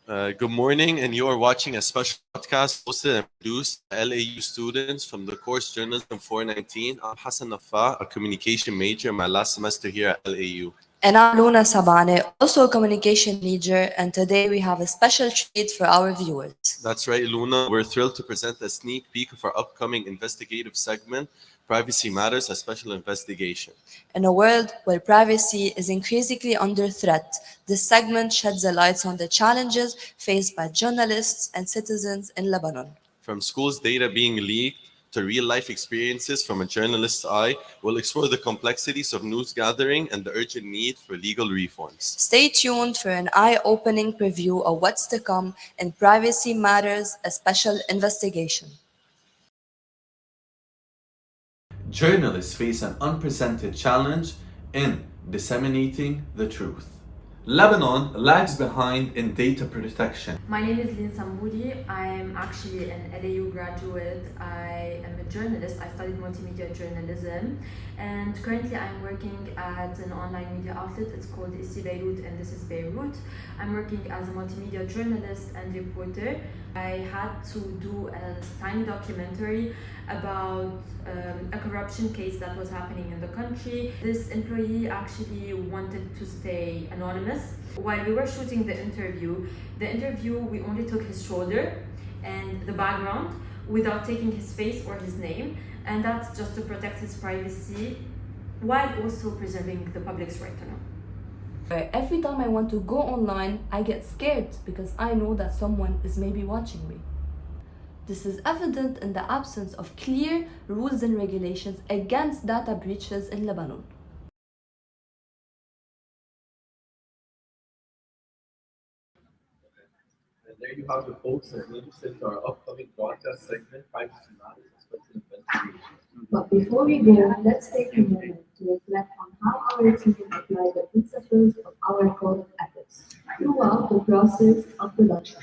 Good morning, and you are watching a special podcast hosted and produced by LAU students from the course Journalism 419. I'm Hassan Nafa, a communication major in my last semester here at LAU. And I'm Luna Sabane, also a communication major, and today we have a special treat for our viewers. That's right, Luna. We're thrilled to present a sneak peek of our upcoming investigative segment, Privacy Matters, a special investigation. In a world where privacy is increasingly under threat, this segment sheds the light on the challenges faced by journalists and citizens in Lebanon. From schools' data being leaked to real life experiences from a journalist's eye, we'll explore the complexities of news gathering and the urgent need for legal reforms. Stay tuned for an eye opening preview of what's to come in Privacy Matters, a special investigation. Journalists face an unprecedented challenge in disseminating the truth. Lebanon lags behind in data protection. My name is Lin Samboudi. I'm actually an LAU graduate. I am a journalist. I studied multimedia journalism, and currently I'm working at an online media outlet. It's called JSC Beirut, and this is Beirut. I'm working as a multimedia journalist and reporter. I had to do a tiny documentary about a corruption case that was happening in the country. This employee actually wanted to stay anonymous. While we were shooting the interview, we only took his shoulder and the background without taking his face or his name, and that's just to protect his privacy while also preserving the public's right to know. Every time I want to go online, I get scared because I know that someone is maybe watching me. This is evident in the absence of clear rules and regulations against data breaches in Lebanon. And there you have the folks that listen to our upcoming broadcast segment, Privacy Matters, a special investigation. But before we go, let's take a moment to reflect on how our team applied the principles of our code of ethics throughout the process of production.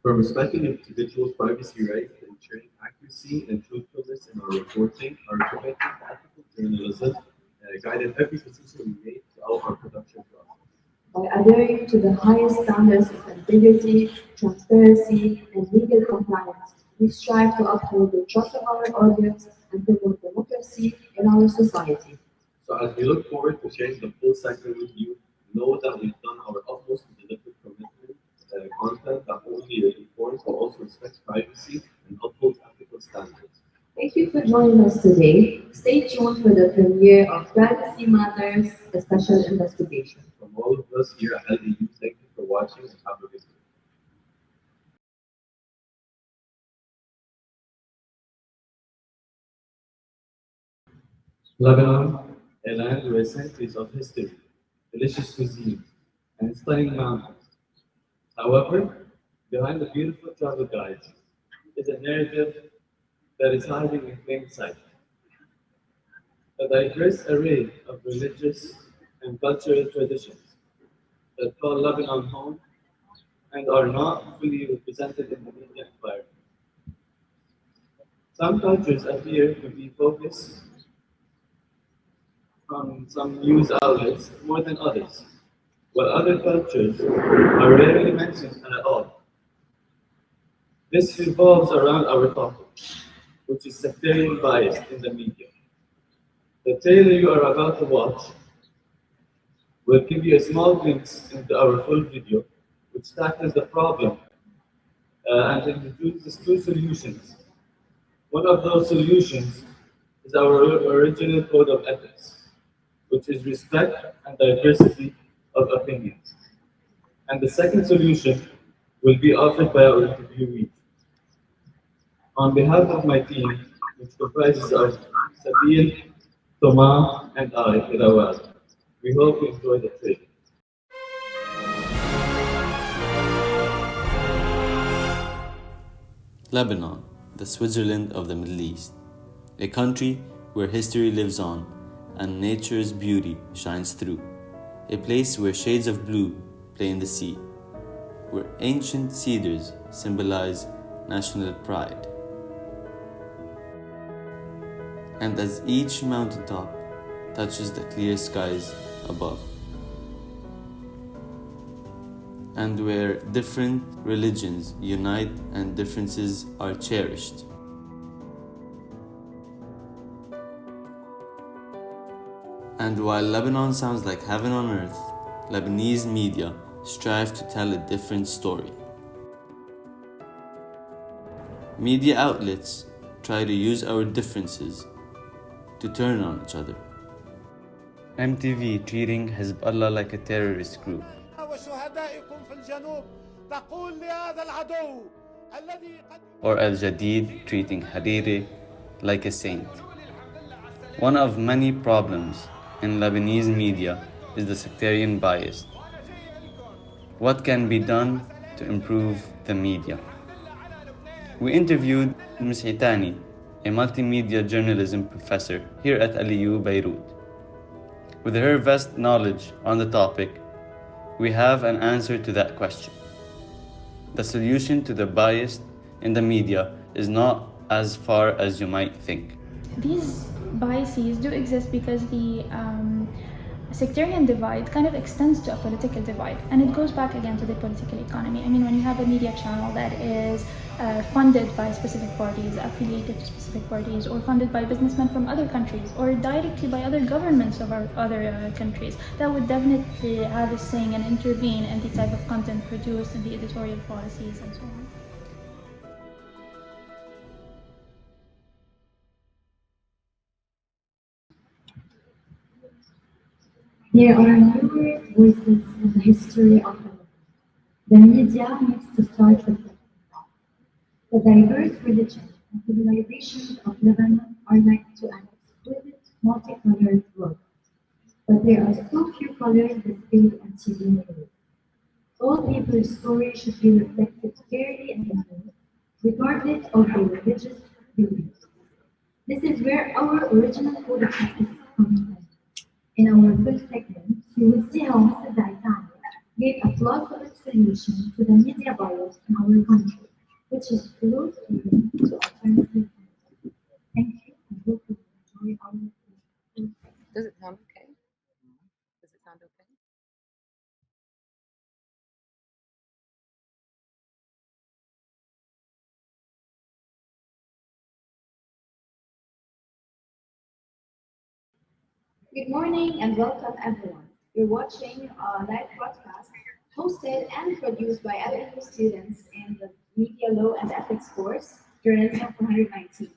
From respecting individuals' privacy rights to ensuring accuracy and truthfulness in our reporting, our commitment to ethical journalism guided every decision we made throughout our production process. By adhering to the highest standards of integrity, transparency, and legal compliance, we strive to uphold the trust of our audience and promote democracy in our society. So as we look forward to sharing the full segment with you, know that we've done our utmost to deliver commitment content that only informs but also respects privacy and upholds ethical standards. Thank you for joining us today. Stay tuned for the premiere of Privacy Matters, a special investigation. From all of us here at LAU, thank you for watching and have a good day. Lebanon, a land where centuries of history, delicious cuisine, and stunning mountains. However, behind the beautiful travel guides is a narrative that is hiding in plain sight. A diverse array of religious and cultural traditions that call Lebanon home and are not fully represented in the media environment. Some cultures appear to be focused on some news outlets more than others, while other cultures are rarely mentioned at all. This revolves around our topic, which is sectarian bias in the media. The trailer you are about to watch will give you a small glimpse into our full video, which tackles the problem and introduces two solutions. One of those solutions is our original code of ethics, which is respect and diversity of opinions. And the second solution will be offered by our interviewee. On behalf of my team, which comprises of Sabil, Thomas, and I, Rawad, we hope you enjoy the trip. Lebanon, the Switzerland of the Middle East, a country where history lives on and nature's beauty shines through, a place where shades of blue play in the sea, where ancient cedars symbolize national pride. And as each mountaintop touches the clear skies above, and where different religions unite and differences are cherished. And while Lebanon sounds like heaven on earth, Lebanese media strive to tell a different story. Media outlets try to use our differences to turn on each other. MTV treating Hezbollah like a terrorist group. Or Al Jadid treating Hariri like a saint. One of many problems in Lebanese media is the sectarian bias. What can be done to improve the media? We interviewed Ms. Hitani, a multimedia journalism professor here at ALIU Beirut. With her vast knowledge on the topic, we have an answer to that question. The solution to the bias in the media is not as far as you might think. These biases do exist because the sectarian divide kind of extends to a political divide, and it goes back again to the political economy. I mean, when you have a media channel that is funded by specific parties, affiliated to specific parties, or funded by businessmen from other countries, or directly by other governments of other countries, that would definitely have a saying and intervene in the type of content produced and the editorial policies and so on. There are numerous voices in the history of the world. The media needs to start reflecting that. The diverse religions and civilizations of Lebanon are like to an exquisite, multicolored world. But there are so few colors displayed on TV news. All people's stories should be reflected fairly in the news, regardless of their religious beliefs. This is where our original code of ethics comes from. In our first segment, you will see how Mr. Zaitani gave a plausible solution to the media bias in our country, which is closely linked to alternative media. Thank you, and hope you enjoy our discussion. Does it sound okay? Does it sound okay? Good morning and welcome everyone. You're watching a live broadcast hosted and produced by LNU students in the Media Law and Ethics course, Journalism 419.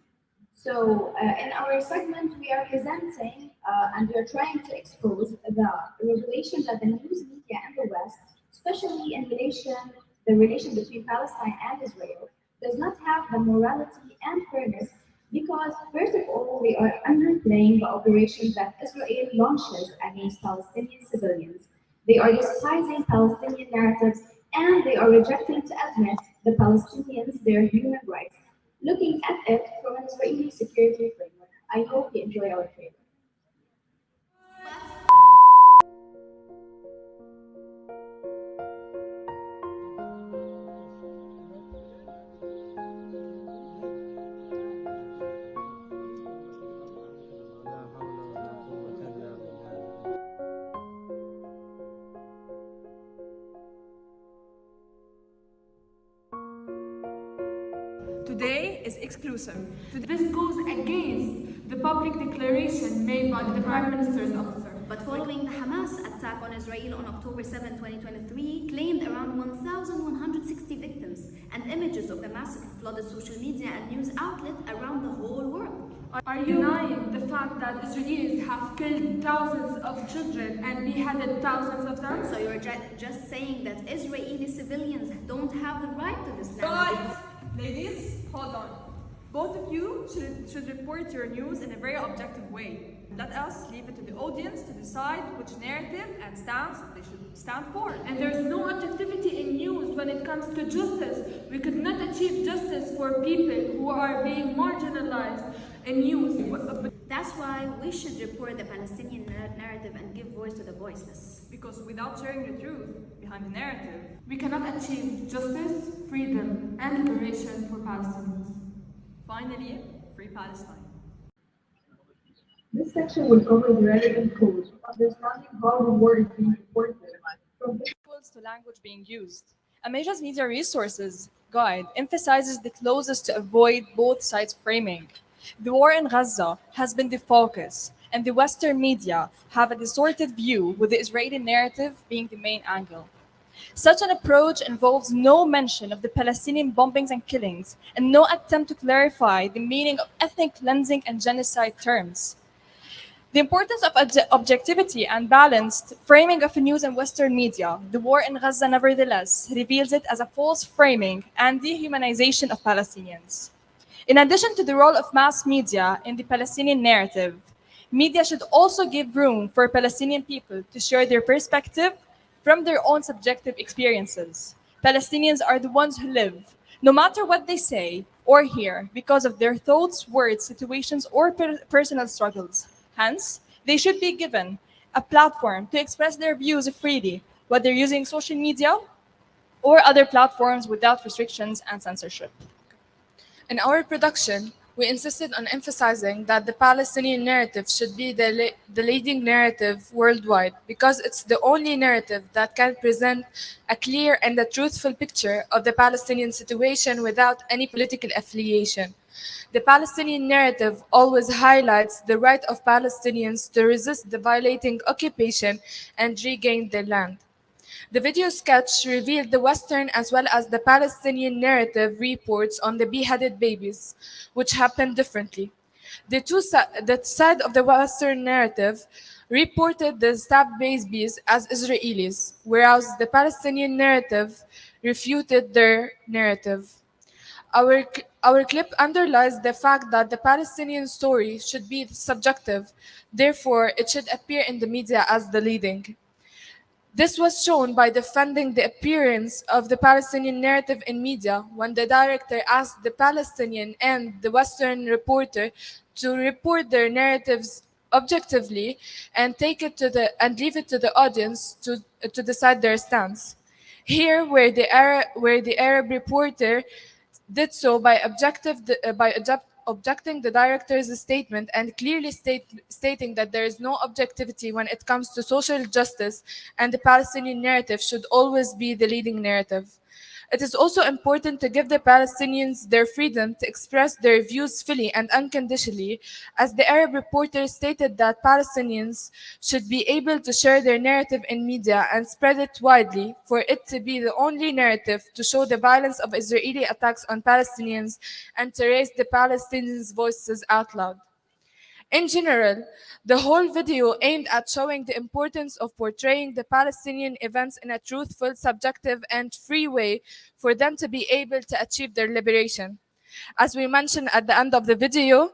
So in our segment, we are presenting and we are trying to expose the revelation that the news media in the West, especially in the relation between Palestine and Israel, does not have the morality and fairness because, first of all, they are underplaying the operations that Israel launches against Palestinian civilians. They are despising Palestinian narratives and they are rejecting to admit the Palestinians their human rights, looking at it from an Israeli security framework. I hope you enjoy our trailer. Today is exclusive. This goes against the public declaration made by the Prime Minister's officer. But following the Hamas attack on Israel on October 7, 2023, claimed around 1,160 victims, and images of the massacre flooded social media and news outlets around the whole world. Are you denying the fact that Israelis have killed thousands of children and beheaded thousands of them? So you're just saying that Israeli civilians don't have the right to this land? Right! Ladies, hold on. Both of you should report your news in a very objective way. Let us leave it to the audience to decide which narrative and stance they should stand for. And there's no objectivity in news when it comes to justice. We could not achieve justice for people who are being marginalized in news. That's why we should report the Palestinian narrative and give voice to the voiceless. Because without sharing the truth behind the narrative, we cannot achieve justice, freedom, and liberation for Palestinians. Finally, free Palestine. This section will cover the relevant code, understanding how the war is being reported from levels to language being used. Amazia's media resources guide emphasizes the closest to avoid both sides framing. The war in Gaza has been the focus, and the Western media have a distorted view, with the Israeli narrative being the main angle. Such an approach involves no mention of the Palestinian bombings and killings, and no attempt to clarify the meaning of ethnic cleansing and genocide terms. The importance of objectivity and balanced framing of news in Western media, the war in Gaza nevertheless reveals it as a false framing and dehumanization of Palestinians. In addition to the role of mass media in the Palestinian narrative, media should also give room for Palestinian people to share their perspective from their own subjective experiences. Palestinians are the ones who live, no matter what they say or hear, because of their thoughts, words, situations, or personal struggles. Hence, they should be given a platform to express their views freely, whether using social media or other platforms without restrictions and censorship. In our production, we insisted on emphasizing that the Palestinian narrative should be the leading narrative worldwide because it's the only narrative that can present a clear and a truthful picture of the Palestinian situation without any political affiliation. The Palestinian narrative always highlights the right of Palestinians to resist the violating occupation and regain their land. The video sketch revealed the Western as well as the Palestinian narrative reports on the beheaded babies, which happened differently. The side of the Western narrative reported the stabbed babies as Israelis, whereas the Palestinian narrative refuted their narrative. Our clip underlies the fact that the Palestinian story should be subjective, therefore, it should appear in the media as the leading. This was shown by defending the appearance of the Palestinian narrative in media when the director asked the Palestinian and the Western reporter to report their narratives objectively and leave it to the audience to decide their stance. Here, where the Arab reporter did so by objecting the director's statement and clearly stating that there is no objectivity when it comes to social justice and the Palestinian narrative should always be the leading narrative. It is also important to give the Palestinians their freedom to express their views freely and unconditionally, as the Arab reporter stated that Palestinians should be able to share their narrative in media and spread it widely for it to be the only narrative to show the violence of Israeli attacks on Palestinians and to raise the Palestinians' voices out loud. In general, the whole video aimed at showing the importance of portraying the Palestinian events in a truthful, subjective, and free way for them to be able to achieve their liberation. As we mentioned at the end of the video,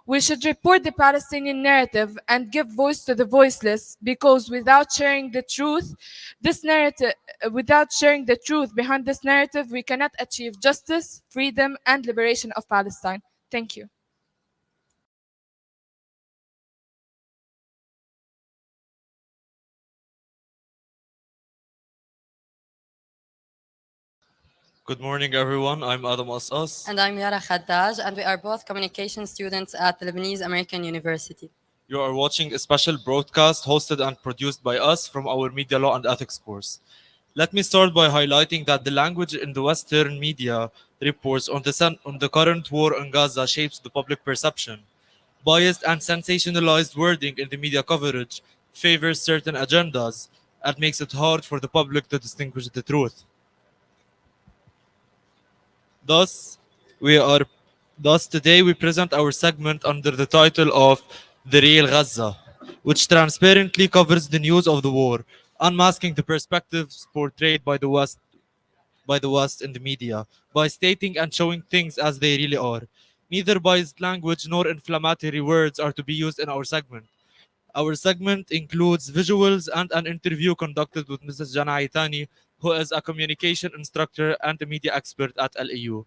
we should report the Palestinian narrative and give voice to the voiceless because without sharing the truth, without sharing the truth behind this narrative, we cannot achieve justice, freedom, and liberation of Palestine. Thank you. Good morning, everyone. I'm Adam Assas. And I'm Yara Khaddaj, and we are both communication students at the Lebanese American University. You are watching a special broadcast hosted and produced by us from our Media Law and Ethics course. Let me start by highlighting that the language in the Western media reports on the current war in Gaza shapes the public perception. Biased and sensationalized wording in the media coverage favors certain agendas and makes it hard for the public to distinguish the truth. Thus, today we present our segment under the title of The Real Gaza, which transparently covers the news of the war, unmasking the perspectives portrayed by the West in the media, by stating and showing things as they really are. Neither biased language nor inflammatory words are to be used in our segment. Our segment includes visuals and an interview conducted with Mrs. Jana Aitani, who is a communication instructor and a media expert at LAU.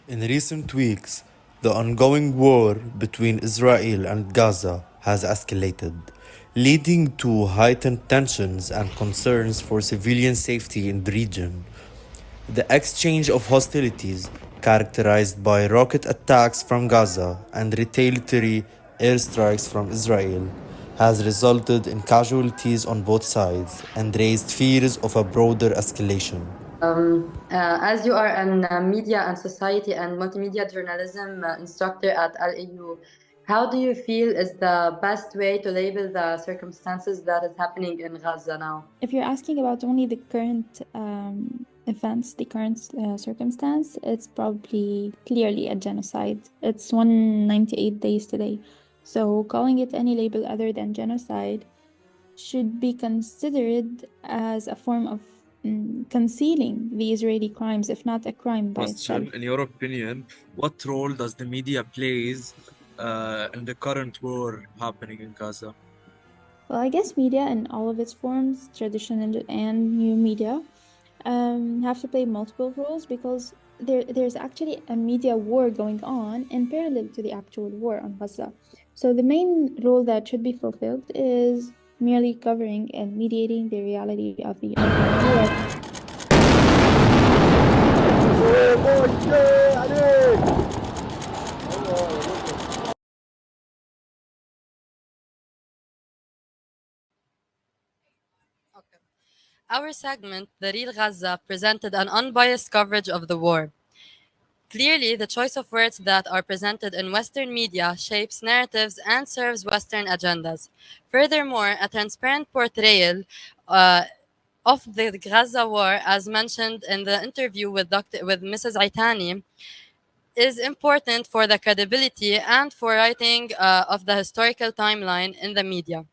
In recent weeks, the ongoing war between Israel and Gaza has escalated, leading to heightened tensions and concerns for civilian safety in the region. The exchange of hostilities, characterized by rocket attacks from Gaza and retaliatory airstrikes from Israel, has resulted in casualties on both sides and raised fears of a broader escalation. As you are an media and society and multimedia journalism instructor at LAU, how do you feel is the best way to label the circumstances that is happening in Gaza now? If you're asking about only the current events, the current circumstance, it's probably clearly a genocide. It's 198 days today. So calling it any label other than genocide should be considered as a form of concealing the Israeli crimes, if not a crime by itself. Question: in your opinion, what role does the media plays in the current war happening in Gaza? Well, I guess media in all of its forms, traditional and new media, have to play multiple roles because there's actually a media war going on in parallel to the actual war on Gaza. So the main role that should be fulfilled is merely covering and mediating the reality of the ongoing war. Our segment, The Real Gaza, presented an unbiased coverage of the war. Clearly, the choice of words that are presented in Western media shapes narratives and serves Western agendas. Furthermore, a transparent portrayal of the Gaza war, as mentioned in the interview with Mrs. Aitani, is important for the credibility and for writing of the historical timeline in the media.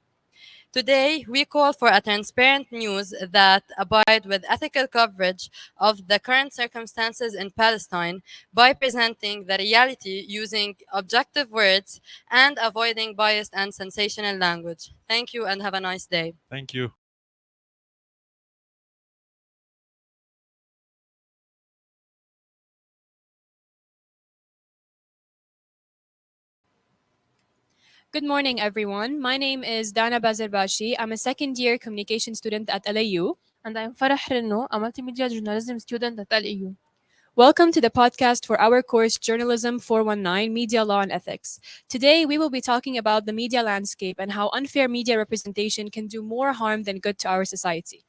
Today, we call for a transparent news that abide with ethical coverage of the current circumstances in Palestine by presenting the reality using objective words and avoiding biased and sensational language. Thank you and have a nice day. Thank you. Good morning, everyone. My name is Dana Bazarbashi. I'm a second year communication student at LAU. And I'm Farah Renno, a multimedia journalism student at LAU. Welcome to the podcast for our course Journalism 419 Media Law and Ethics. Today, we will be talking about the media landscape and how unfair media representation can do more harm than good to our society.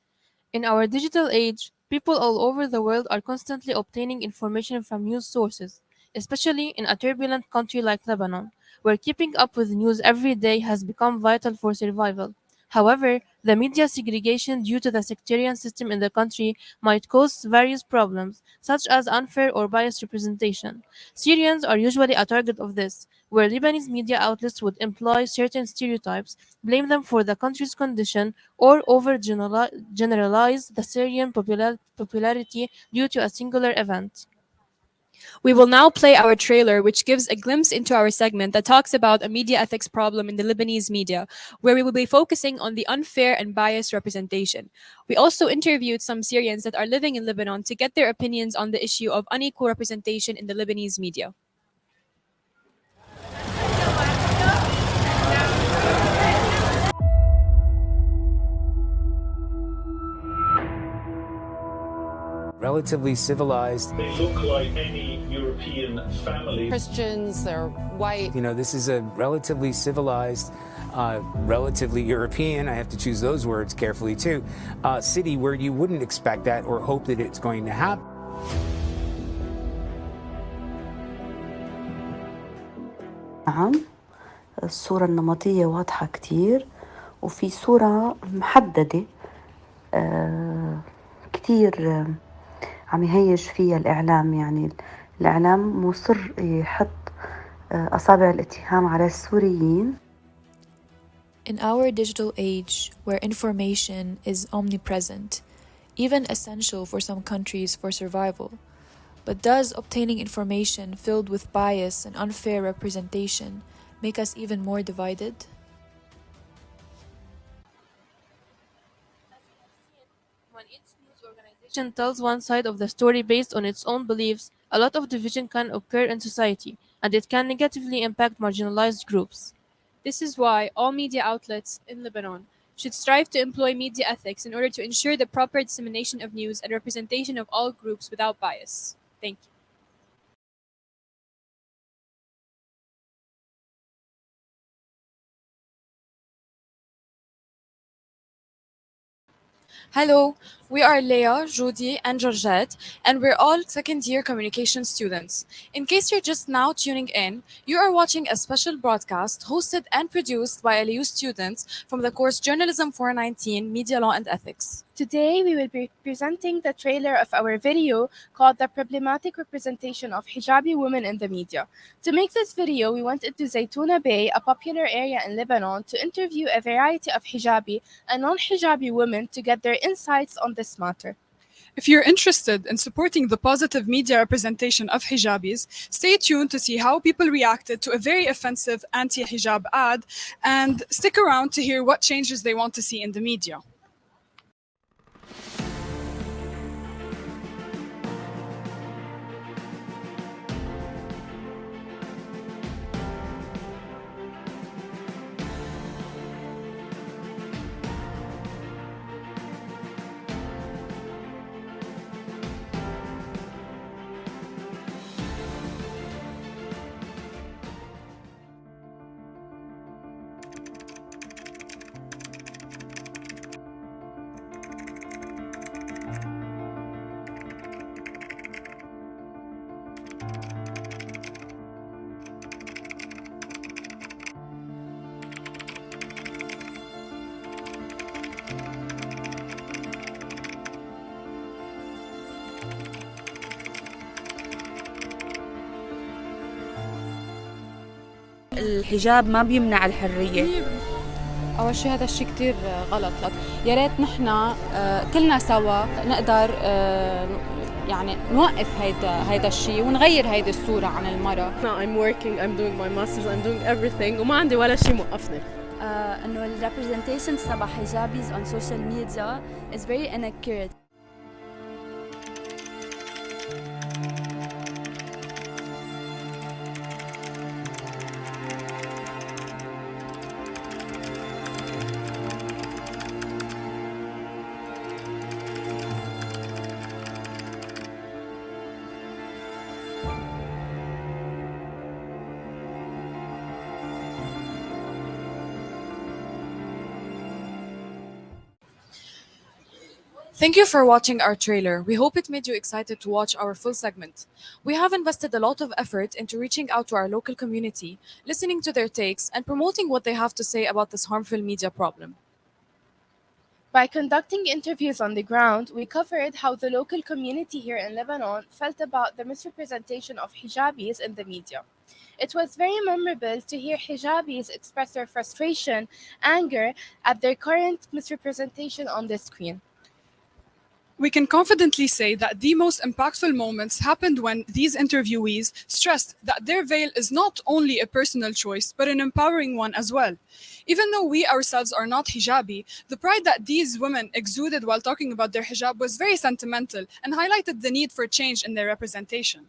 In our digital age, people all over the world are constantly obtaining information from news sources, especially in a turbulent country like Lebanon, where keeping up with news every day has become vital for survival. However, the media segregation due to the sectarian system in the country might cause various problems, such as unfair or biased representation. Syrians are usually a target of this, where Lebanese media outlets would employ certain stereotypes, blame them for the country's condition, or generalize the Syrian popularity due to a singular event. We will now play our trailer, which gives a glimpse into our segment that talks about a media ethics problem in the Lebanese media, where we will be focusing on the unfair and biased representation. We also interviewed some Syrians that are living in Lebanon to get their opinions on the issue of unequal representation in the Lebanese media. Relatively civilized. They look like any European family. Christians, they're white. You know, this is a relatively civilized, relatively European, I have to choose those words carefully too, city where you wouldn't expect that or hope that it's going to happen. نعم، الصورة النمطية واضحة كتير وفي صورة محددة كتير عم يهيج فيها الإعلام. يعني الإعلام مصر يحط أصابع الاتهام على السوريين. In our digital age, where information is omnipresent, even essential for some countries for survival, but does obtaining information filled with bias and unfair representation make us even more divided? When each news organization often tells one side of the story based on its own beliefs, a lot of division can occur in society, and it can negatively impact marginalized groups. This is why all media outlets in Lebanon should strive to employ media ethics in order to ensure the proper dissemination of news and representation of all groups without bias. Thank you. Hello, we are Leah, Judy, and Georgette, and we're all second year communication students. In case you're just now tuning in, you are watching a special broadcast hosted and produced by LU students from the course Journalism 419 Media Law and Ethics. Today, we will be presenting the trailer of our video called The Problematic Representation of Hijabi Women in the Media. To make this video, we went into Zaytuna Bay, a popular area in Lebanon, to interview a variety of hijabi and non-hijabi women to get their insights on this matter. If you're interested in supporting the positive media representation of hijabis, stay tuned to see how people reacted to a very offensive anti-hijab ad, and stick around to hear what changes they want to see in the media. الحجاب ما بيمنع الحرية. أول شيء هذا الشيء كتير غلط. يا ريت نحن كلنا سوا نقدر يعني نوقف هيدا الشيء ونغير هيدي الصورة عن المرأة. I'm working, I'm doing my masters, I'm doing everything وما عندي ولا شيء موقفني. إنه ال representations تبع hijabis on social media is very inaccurate. Thank you for watching our trailer. We hope it made you excited to watch our full segment. We have invested a lot of effort into reaching out to our local community, listening to their takes, and promoting what they have to say about this harmful media problem. By conducting interviews on the ground, we covered how the local community here in Lebanon felt about the misrepresentation of hijabis in the media. It was very memorable to hear hijabis express their frustration, anger at their current misrepresentation on the screen. We can confidently say that the most impactful moments happened when these interviewees stressed that their veil is not only a personal choice, but an empowering one as well. Even though we ourselves are not hijabi, the pride that these women exuded while talking about their hijab was very sentimental and highlighted the need for change in their representation.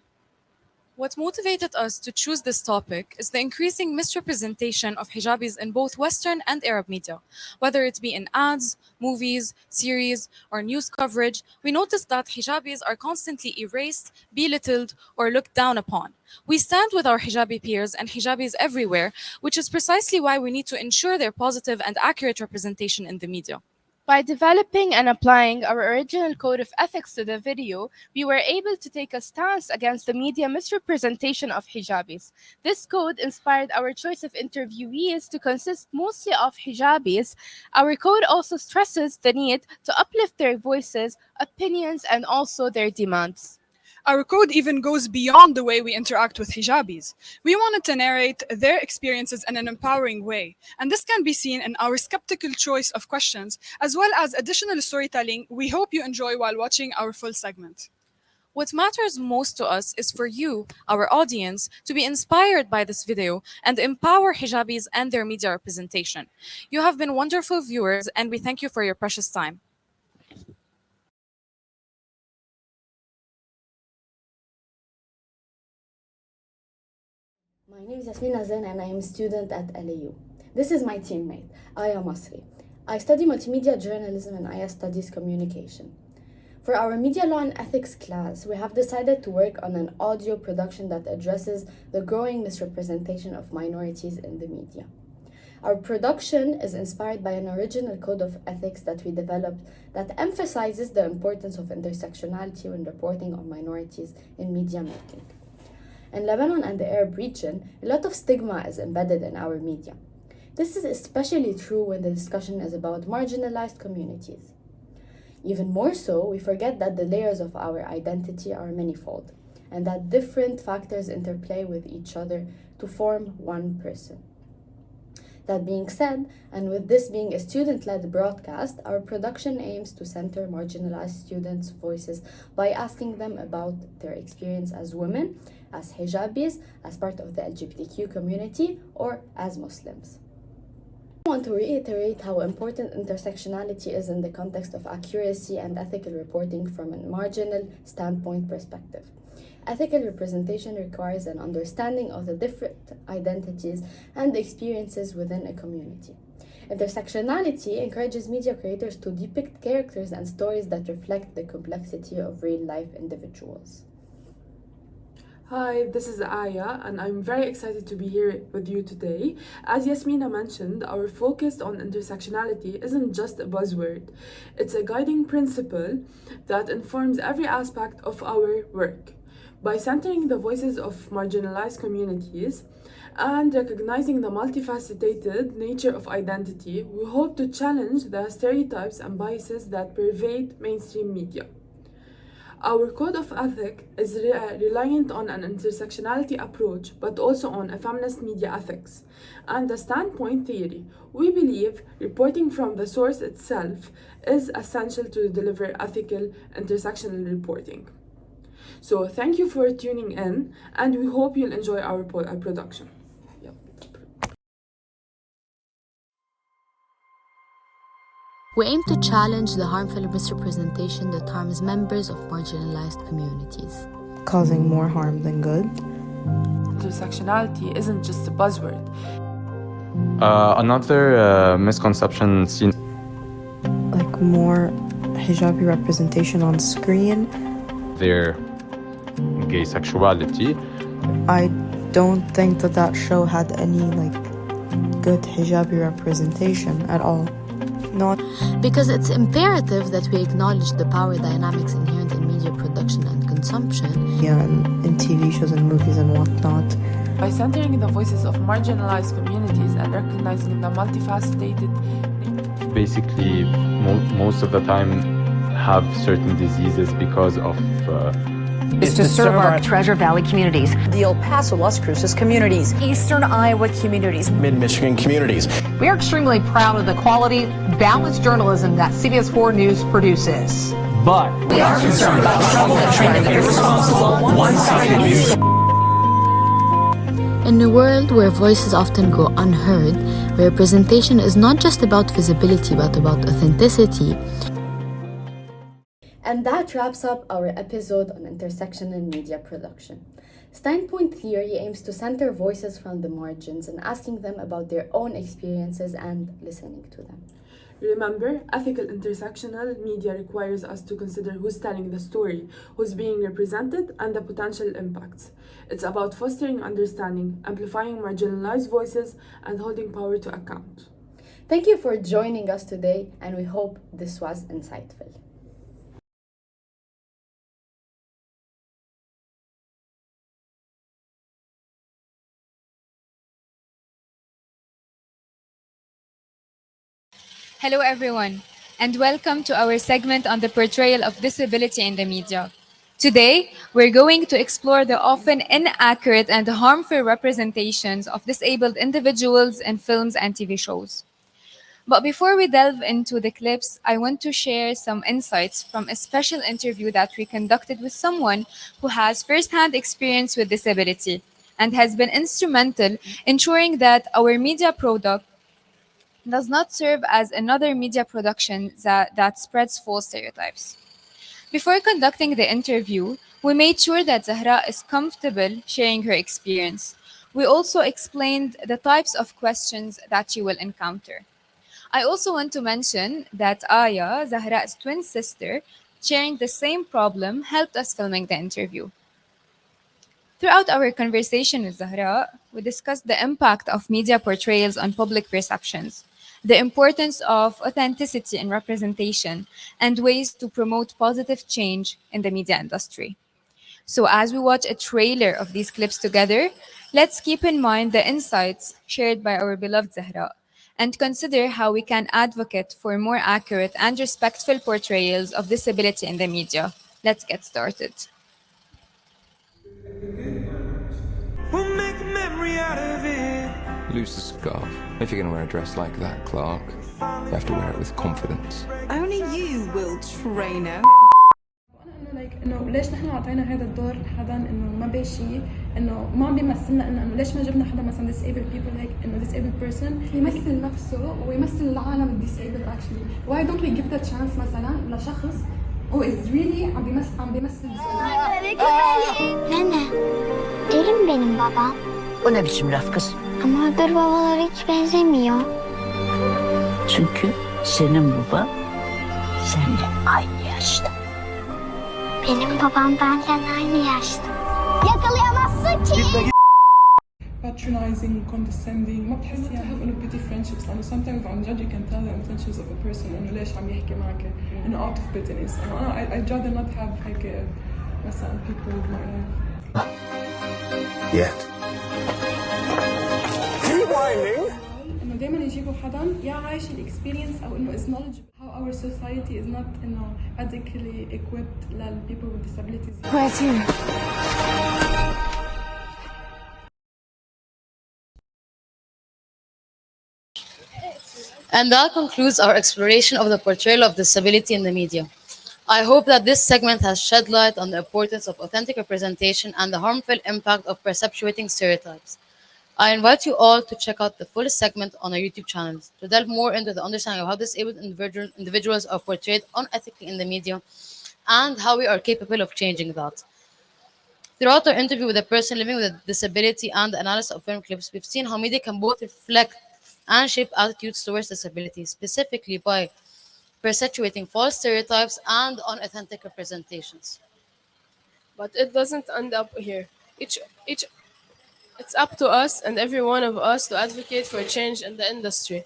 What motivated us to choose this topic is the increasing misrepresentation of hijabis in both Western and Arab media. Whether it be in ads, movies, series, or news coverage, we noticed that hijabis are constantly erased, belittled, or looked down upon. We stand with our hijabi peers and hijabis everywhere, which is precisely why we need to ensure their positive and accurate representation in the media. By developing and applying our original code of ethics to the video, we were able to take a stance against the media misrepresentation of hijabis. This code inspired our choice of interviewees to consist mostly of hijabis. Our code also stresses the need to uplift their voices, opinions, and also their demands. Our code even goes beyond the way we interact with hijabis. We wanted to narrate their experiences in an empowering way, and this can be seen in our skeptical choice of questions, as well as additional storytelling we hope you enjoy while watching our full segment. What matters most to us is for you, our audience, to be inspired by this video and empower hijabis and their media representation. You have been wonderful viewers, and we thank you for your precious time. My name is Yasmin Azan and I am a student at LAU. This is my teammate, Aya Masri. I study multimedia journalism and Aya studies communication. For our media law and ethics class, we have decided to work on an audio production that addresses the growing misrepresentation of minorities in the media. Our production is inspired by an original code of ethics that we developed that emphasizes the importance of intersectionality when reporting on minorities in media making. In Lebanon and the Arab region, a lot of stigma is embedded in our media. This is especially true when the discussion is about marginalized communities. Even more so, we forget that the layers of our identity are manifold, and that different factors interplay with each other to form one person. That being said, and with this being a student-led broadcast, our production aims to center marginalized students' voices by asking them about their experience as women, as hijabis, as part of the LGBTQ community, or as Muslims. I want to reiterate how important intersectionality is in the context of accuracy and ethical reporting from a marginal standpoint perspective. Ethical representation requires an understanding of the different identities and experiences within a community. Intersectionality encourages media creators to depict characters and stories that reflect the complexity of real-life individuals. Hi, this is Aya, and I'm very excited to be here with you today. As Yasmina mentioned, our focus on intersectionality isn't just a buzzword. It's a guiding principle that informs every aspect of our work. By centering the voices of marginalized communities and recognizing the multifaceted nature of identity, we hope to challenge the stereotypes and biases that pervade mainstream media. Our code of ethics is reliant on an intersectionality approach, but also on a feminist media ethics and the standpoint theory. We believe reporting from the source itself is essential to deliver ethical intersectional reporting. So thank you for tuning in, and we hope you'll enjoy our production. We aim to challenge the harmful misrepresentation that harms members of marginalized communities, causing more harm than good. Intersectionality isn't just a buzzword. Another misconception seen, like more hijabi representation on screen, their gay sexuality. I don't think that show had any good hijabi representation at all. Not because it's imperative that we acknowledge the power dynamics inherent in media production and consumption. Yeah, and in TV shows and movies and whatnot. By centering the voices of marginalized communities and recognizing the multifaceted. Basically, most of the time have certain diseases because of is to serve our Treasure Valley communities, the El Paso, Las Cruces communities, Eastern Iowa communities, Mid-Michigan communities. We are extremely proud of the quality, balanced journalism that CBS 4 News produces. But we are concerned about the trouble and trend of irresponsible, one-sided news. In a world where voices often go unheard, where representation is not just about visibility but about authenticity. And that wraps up our episode on intersectional media production. Standpoint theory aims to center voices from the margins and asking them about their own experiences and listening to them. Remember, ethical intersectional media requires us to consider who's telling the story, who's being represented, and the potential impacts. It's about fostering understanding, amplifying marginalized voices, and holding power to account. Thank you for joining us today, and we hope this was insightful. Hello everyone, and welcome to our segment on the portrayal of disability in the media. Today, we're going to explore the often inaccurate and harmful representations of disabled individuals in films and TV shows. But before we delve into the clips, I want to share some insights from a special interview that we conducted with someone who has first-hand experience with disability and has been instrumental ensuring that our media product does not serve as another media production that spreads false stereotypes. Before conducting the interview, we made sure that Zahra is comfortable sharing her experience. We also explained the types of questions that you will encounter. I also want to mention that Aya, Zahra's twin sister, sharing the same problem, helped us filming the interview. Throughout our conversation with Zahra, we discussed the impact of media portrayals on public perceptions, the importance of authenticity in representation, and ways to promote positive change in the media industry. So, as we watch a trailer of these clips together, let's keep in mind the insights shared by our beloved Zahra and consider how we can advocate for more accurate and respectful portrayals of disability in the media. Let's get started. We'll make a memory out of it. Lose the scarf. If you're going to wear a dress like that, Clark, you have to wear it with confidence. Only you will trainer. انه ليش نحن اعطينا هذا الدور لحدا انه ما بيشي انه ما عم بيمثلنا انه ليش ما جبنا حدا مثلا disabled people هيك انه disabled person يمثل نفسه ويمثل العالم disabled actually. Why don't we give the chance مثلا لشخص who is really عم بيمثل Nene, derin benim babam. O ne biçim laf kız? Ama öbür babalara hiç benzemiyor. Çünkü senin baba seninle aynı yaşta. Benim babam benden aynı yaşta. Yakalayamazsın ki. patronizing, condescending. ما بتحسي يعني have انه petty friendships لانه sometimes عن جد you can tell the intentions of a person انه ليش عم يحكي معك انه out of bitterness. انا I'd rather not have هيك مثلا people in my life. Yet. Rewinding. انه دائما يجيبوا حدا يا عايش الاكسبيرينس او انه is knowledgeable how our society is not انه adequately equipped لل people with disabilities. Right here. And that concludes our exploration of the portrayal of disability in the media. I hope that this segment has shed light on the importance of authentic representation and the harmful impact of perpetuating stereotypes. I invite you all to check out the full segment on our YouTube channels to delve more into the understanding of how disabled individuals are portrayed unethically in the media and how we are capable of changing that. Throughout our interview with a person living with a disability and the analysis of film clips, we've seen how media can both reflect and shape attitudes towards disability, specifically by perpetuating false stereotypes and unauthentic representations. But it doesn't end up here. It's up to us and every one of us to advocate for change in the industry,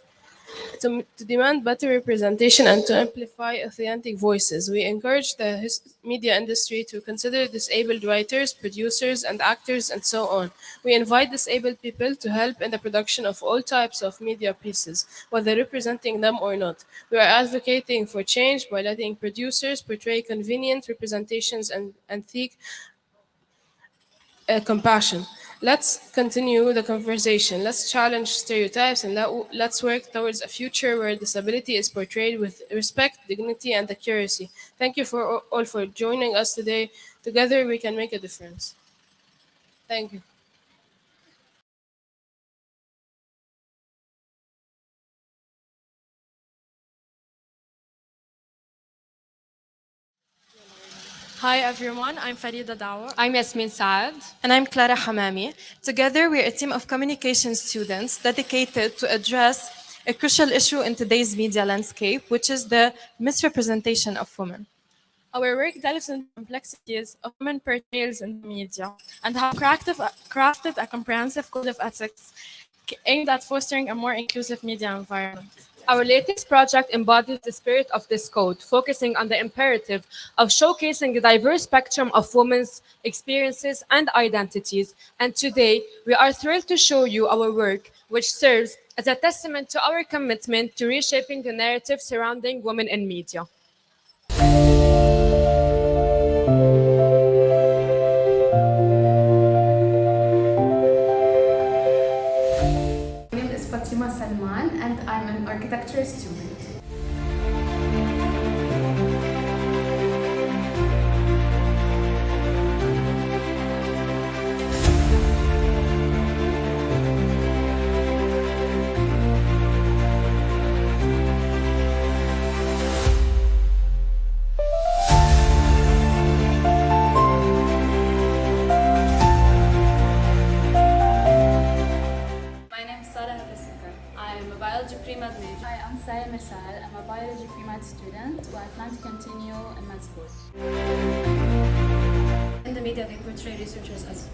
to demand better representation and to amplify authentic voices. We encourage the media industry to consider disabled writers, producers, and actors, and so on. We invite disabled people to help in the production of all types of media pieces, whether representing them or not. We are advocating for change by letting producers portray convenient representations and seek compassion. Let's continue the conversation. Let's challenge stereotypes and let's work towards a future where disability is portrayed with respect, dignity, and accuracy. Thank you all for joining us today. Together we can make a difference. Thank you. Hi everyone, I'm Farida Dawa. I'm Yasmin Saad. And I'm Clara Hamami. Together we're a team of communication students dedicated to address a crucial issue in today's media landscape, which is the misrepresentation of women. Our work delves into the complexities of women portrayals in the media and have crafted a comprehensive code of ethics aimed at fostering a more inclusive media environment. Our latest project embodies the spirit of this code, focusing on the imperative of showcasing the diverse spectrum of women's experiences and identities. And today, we are thrilled to show you our work, which serves as a testament to our commitment to reshaping the narrative surrounding women in media. And I'm an architecture student. Sarah Hafisikar. I am a biology pre-med major. Hi, I'm Saya Misal. I'm a biology pre-med student who I plan to continue in med school. In the media, they portray researchers as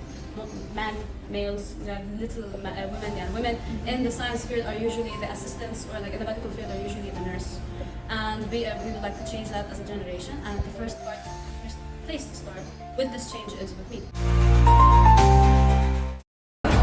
men, males, little women. Yeah, women in the science field are usually the assistants, or like in the medical field are usually the nurse. And we would like to change that as a generation. And the first place to start with this change is with me.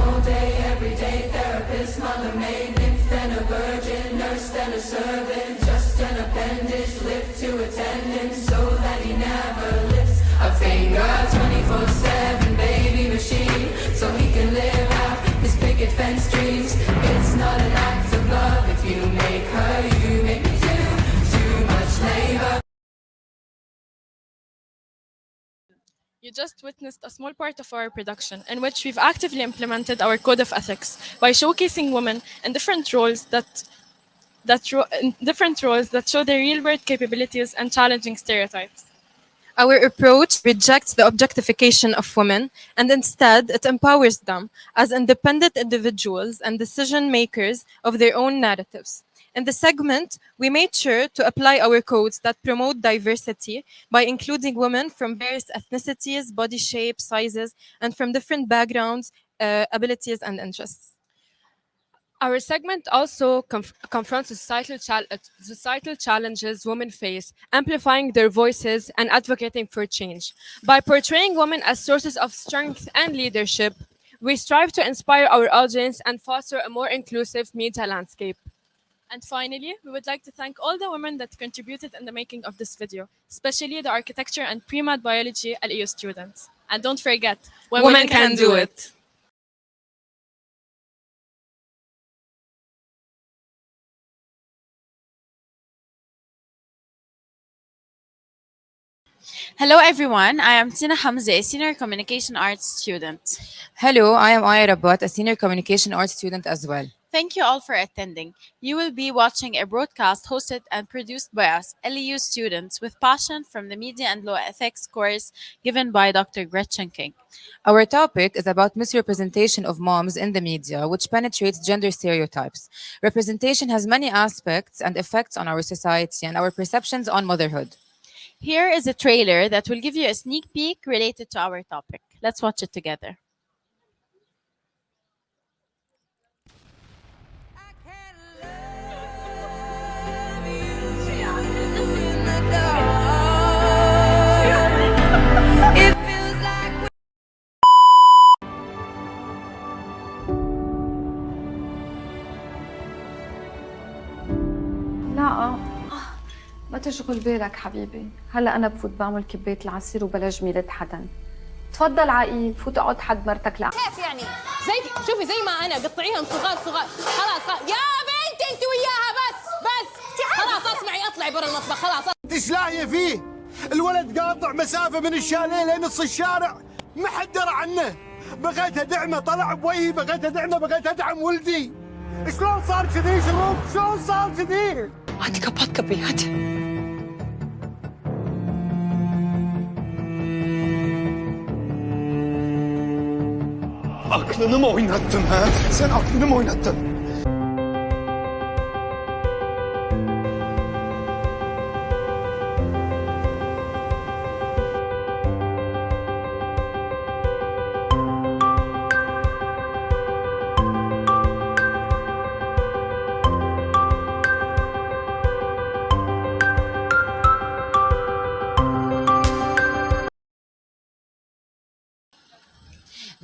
All day, every day, therapist, mother, maid, nymph, then a virgin, nurse, then a servant, just an appendage, lift to attendance, so that he never lifts a finger. 24/7, baby machine, so he can live out his picket fence dreams. It's not an act of love if you make her, you make me do too much labor. You just witnessed a small part of our production in which we've actively implemented our code of ethics by showcasing women in different roles that show their real-world capabilities and challenging stereotypes. Our approach rejects the objectification of women, and instead it empowers them as independent individuals and decision makers of their own narratives. In the segment, we made sure to apply our codes that promote diversity by including women from various ethnicities, body shapes, sizes, and from different backgrounds, abilities, and interests. Our segment also confronts societal challenges women face, amplifying their voices and advocating for change. By portraying women as sources of strength and leadership, we strive to inspire our audience and foster a more inclusive media landscape. And finally, we would like to thank all the women that contributed in the making of this video, especially the architecture and pre-med biology LEU students. And don't forget, women can do it. Hello everyone, I am Tina Hamza, a senior communication arts student. Hello, I am Aya Rabat, a senior communication arts student as well. Thank you all for attending. You will be watching a broadcast hosted and produced by us, LEU students, with passion from the Media and Law Ethics course given by Dr. Gretchen King. Our topic is about misrepresentation of moms in the media, which penetrates gender stereotypes. Representation has many aspects and effects on our society and our perceptions on motherhood. Here is a trailer that will give you a sneak peek related to our topic. Let's watch it together. لا ما تشغل بالك حبيبي، هلا أنا بفوت بعمل كباية العصير وبلا جميلة حدا. تفضل عقيل، فوت اقعد حد مرتك كيف يعني؟ شوفي زي ما أنا قطعيهم صغار خلاص يا بنت أنت وياها بس خلاص اسمعي اطلعي برا المطبخ خلاص. ايش لاهيه فيه؟ الولد قاطع مسافة من الشاليه لنص الشارع ما حد درى عنه. بغيت ادعمه طلع بوجهي، بغيت ادعمه، بغيت ادعم ولدي. شلون صار كذي شروق؟ شلون صار كذي؟ Hadi kapat kapıyı hadi. Aklını mı oynattın ha? Sen aklını mı oynattın?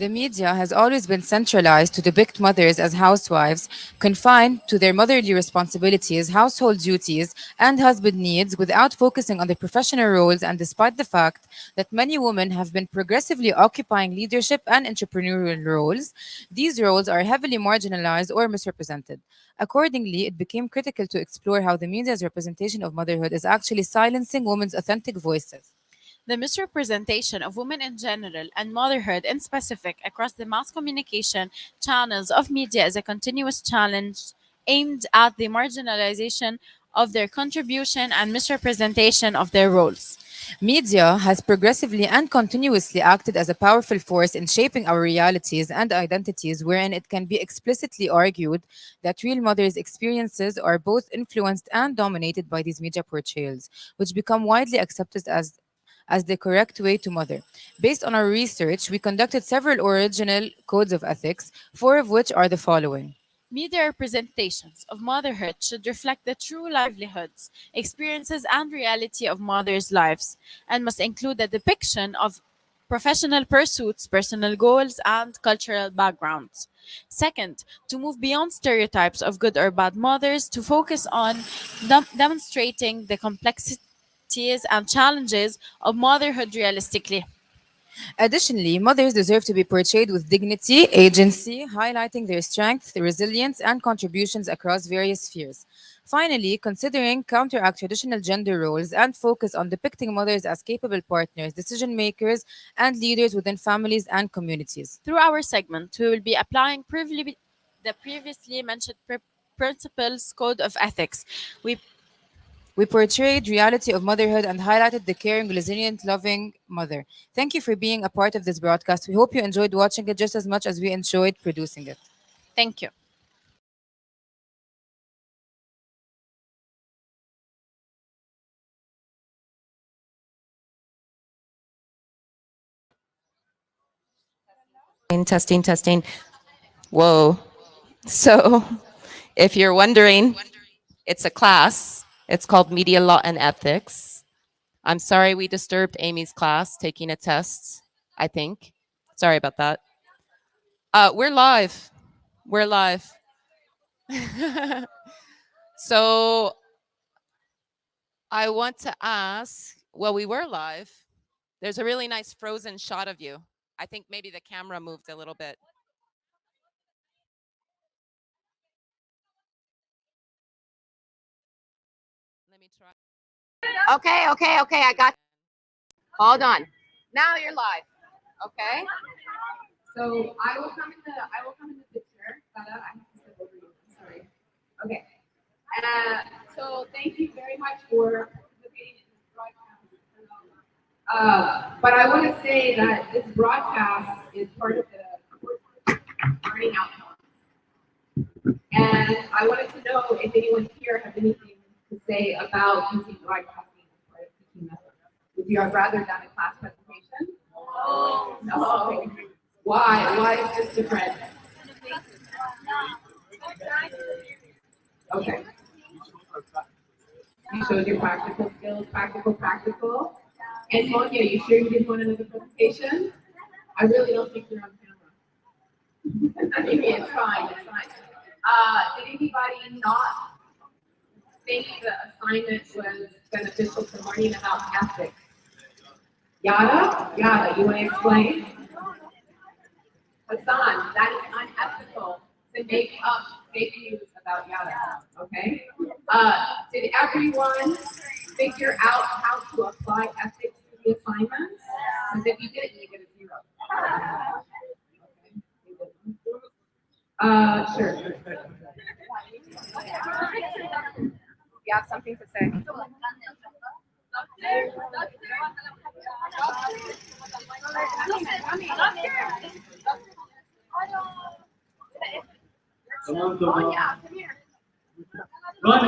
The media has always been centralized to depict mothers as housewives, confined to their motherly responsibilities, household duties, and husband needs without focusing on their professional roles, and despite the fact that many women have been progressively occupying leadership and entrepreneurial roles, these roles are heavily marginalized or misrepresented. Accordingly, it became critical to explore how the media's representation of motherhood is actually silencing women's authentic voices. The misrepresentation of women in general and motherhood in specific across the mass communication channels of media is a continuous challenge aimed at the marginalization of their contribution and misrepresentation of their roles. Media has progressively and continuously acted as a powerful force in shaping our realities and identities, wherein it can be explicitly argued that real mothers' experiences are both influenced and dominated by these media portrayals, which become widely accepted as the correct way to mother. Based on our research, we conducted several original codes of ethics, four of which are the following. Media representations of motherhood should reflect the true livelihoods, experiences, and reality of mothers' lives, and must include the depiction of professional pursuits, personal goals, and cultural backgrounds. Second, to move beyond stereotypes of good or bad mothers to focus on demonstrating the complexities and challenges of motherhood realistically. Additionally, mothers deserve to be portrayed with dignity, agency, highlighting their strength, resilience, and contributions across various spheres. Finally, considering counteract traditional gender roles and focus on depicting mothers as capable partners, decision makers, and leaders within families and communities. Through our segment, we will be applying the previously mentioned principles code of ethics. We portrayed reality of motherhood and highlighted the caring, resilient, loving mother. Thank you for being a part of this broadcast. We hope you enjoyed watching it just as much as we enjoyed producing it. Thank you. Testing, testing. Whoa. So, if you're wondering, it's a class. It's called Media Law and Ethics. I'm sorry we disturbed Amy's class taking a test, I think. Sorry about that. We're live. We're live. So, I want to ask, well, we were live. There's a really nice frozen shot of you. I think maybe the camera moved a little bit. Let me try. Okay, I got. Hold on. Now you're live. Okay. So I will come in the picture. Sada, I have to step over you. I'm sorry. Okay. So thank you very much for participating in this broadcast. But I want to say that this broadcast is part of the learning outcomes. And I wanted to know if anyone here has anything to say about using broadcasting as part of teaching methods. Would you have rather done a class presentation? No. Why? Why is this different? Okay. You showed your practical skills, practical. And Monia, you sure you didn't want another presentation? I really don't think you're on camera. Maybe it's fine, Did anybody not think the assignment was beneficial to learning about ethics? Yada, you want to explain? Hassan, that is unethical to make up fake news about Yada, okay? Did everyone figure out how to apply ethics to the assignments? Because if you didn't, you get a 0. Sure. You have something to say? Come on, come here. Run.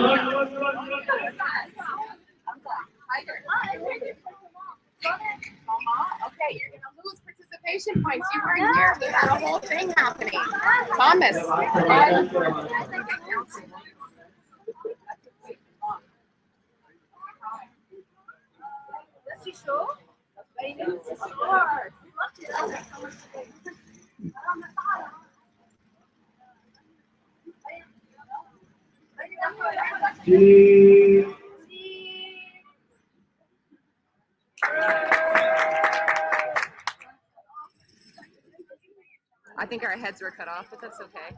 Okay, you're going to lose participation points. You weren't here. We had a whole thing happening. Thomas. I think our heads were cut off, but that's okay.